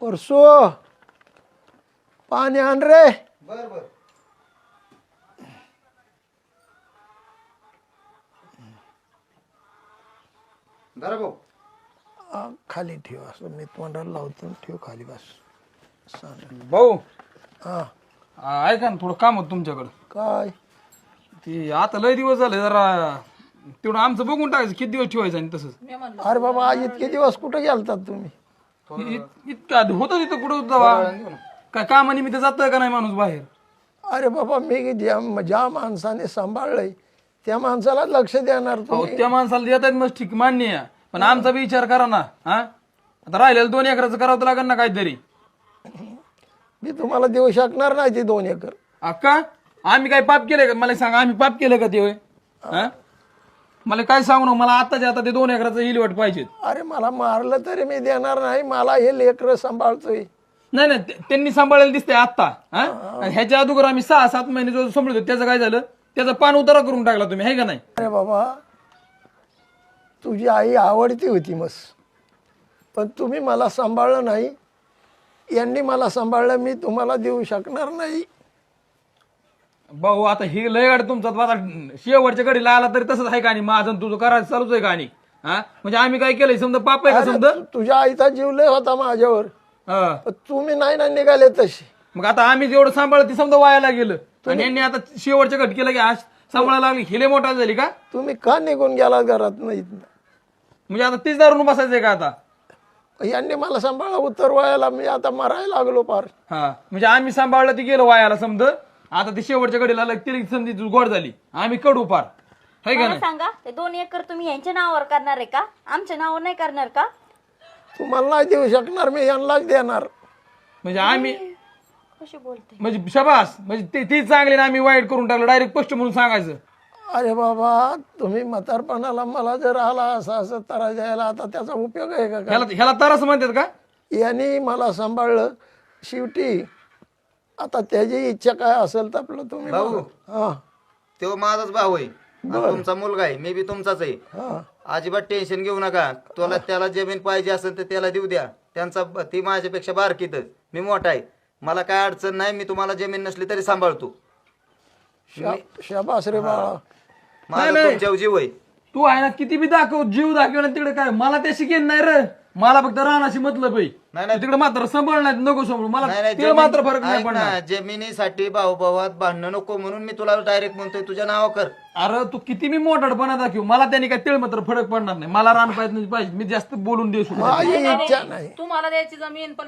परसो पाणी आण रे. बर बर. धरा भाऊ. खाली ठेव असं मी तोंडाला लावतो. ठेव खाली बस. सांग. भाऊ हा ऐका ना थोडं काम होतं तुमच्याकडं. काय ते आता लय दिवस झाले जरा तेवढं आमचं बघून टाकायचं किती दिवस ठेवायचं आणि तसंच. अरे बाबा इतके दिवस कुठे गेलतात तुम्ही? इतकं होतं तिथं कुठं जावा काय कामानिमित्त जातोय का नाही माणूस बाहेर. अरे बाबा मी ज्या माणसाने सांभाळलंय त्या माणसाला लक्ष देणार अहो, तुम्ही. त्या माणसाला देतात मग ठीक मान्य आहे पण आमचा बी विचार करा ना. हा आता राहिलेलं 2 एकराचं करावं तर लागेल ना काहीतरी. मी तुम्हाला देऊ शकणार नाही ते 2 एकर. अक्का आम्ही काय पाप केलंय का मला सांगा. आम्ही पाप केलं का ते होय? हा मला काय सांगू ना मला आताच्या आता ते 2 एकराचं हिलवट पाहिजे. अरे मला मारलं तरी मी देणार नाही. मला हे लेकर सांभाळतोय. नाही नाही त्यांनी सांभाळायला दिसतंय आत्ता. हा ह्याच्या अगोदर आम्ही 6-7 महिने जो सांभाळतो त्याचं काय झालं त्याचा पान उतारा करून टाकला तुम्ही आहे का नाही. अरे बाबा तुझी आई आवडती होती मस पण तुम्ही मला सांभाळलं नाही. यांनी मला सांभाळलं. मी तुम्हाला देऊ शकणार नाही. भाऊ आता हे लय गाडी तुमचा आता शेवटच्या घडीला आला तरी तसंच आहे का आणि माझं तुझं करायचं चालूच आहे का आणि हा म्हणजे आम्ही काय केलंय समजा पाप आहे का अरे, समजा. तुझ्या आईचा जीव लय होता माझ्यावर हा. पण तुम्ही नाही ना निघाले तसे. मग आता आम्ही जेवढं सांभाळलं ती समजा वायाला गेलं आणि यांनी आता शेवटच्या घट केलं की आज सांभाळायला लागली हिले मोठा झाली का. तुम्ही का निघून गेला घरात नाही? म्हणजे आता तीच दारून बसायचंय का आता. यांनी मला सांभाळलं उतरवायला. मी आता मरायला लागलो पार. हा म्हणजे आम्ही सांभाळलं ती गेलं वायाला समज. आता ती शेवटच्या घडीला तिला समजी गोड झाली आम्ही कडू पार है का मला नाही. सांगा ते 2 एकर तुम्ही यांच्या नावावर करणार आहे का? आमच्या नावावर नाही करणार का? तुम्हाला नाही देऊ शकणार. मी यांनाच देणार. म्हणजे आम्ही कशी बोलते? म्हणजे शबास म्हणजे ती चांगली ना आम्ही वाईट करून टाकलं डायरेक्ट स्पष्ट म्हणून सांगायचं. अरे बाबा तुम्ही म्हातारपणाला मला जर आला असं तरा द्यायला आता त्याचा उपयोग आहे का? ह्याला तरच म्हणतात का. यांनी मला सांभाळलं. शेवटी आता त्याची इच्छा काय असेल तर आपलं तुम्ही भाऊ. बघा. हा तो माझाच भाऊ आहे आणि तुमचा मुलगा आहे. मी बी तुमचाच आहे. हा अजिबात टेन्शन घेऊ नका. तुला त्याला जमीन पाहिजे असेल तर त्याला देऊ द्या. त्यांचा ती माझ्यापेक्षा बारकीतच. मी मोठा आहे. मला काय अडचण नाही. मी तुम्हाला जमीन नसली तरी सांभाळतो. शाबास रे बाळा. माझा नाही. तुमच्यावर जीव आहे. तू आहे ना किती बी दाखव जीव दाखव ना तिकडे काय मला ते शिकेन नाही रे. मला फक्त राहण्याशी मतलब आहे. नाही. तिकडे मात्र सांभाळ नाही नको सांभाळू मला नाही ते मात्र फरक नाही ऐक ना, पडणार. जमिनीसाठी भाऊभावात भांडणं नको म्हणून मी तुला डायरेक्ट म्हणतोय तुझ्या नाव कर. अरे तू किती मी मोठाडपणा दाखव मला त्याने काय तिळ मात्र फरक पडणार नाही. मला रान पाहिजे मी जास्त बोलून देऊ शकतो. माझी इच्छा नाही. तुम्हाला द्यायची जमीन पण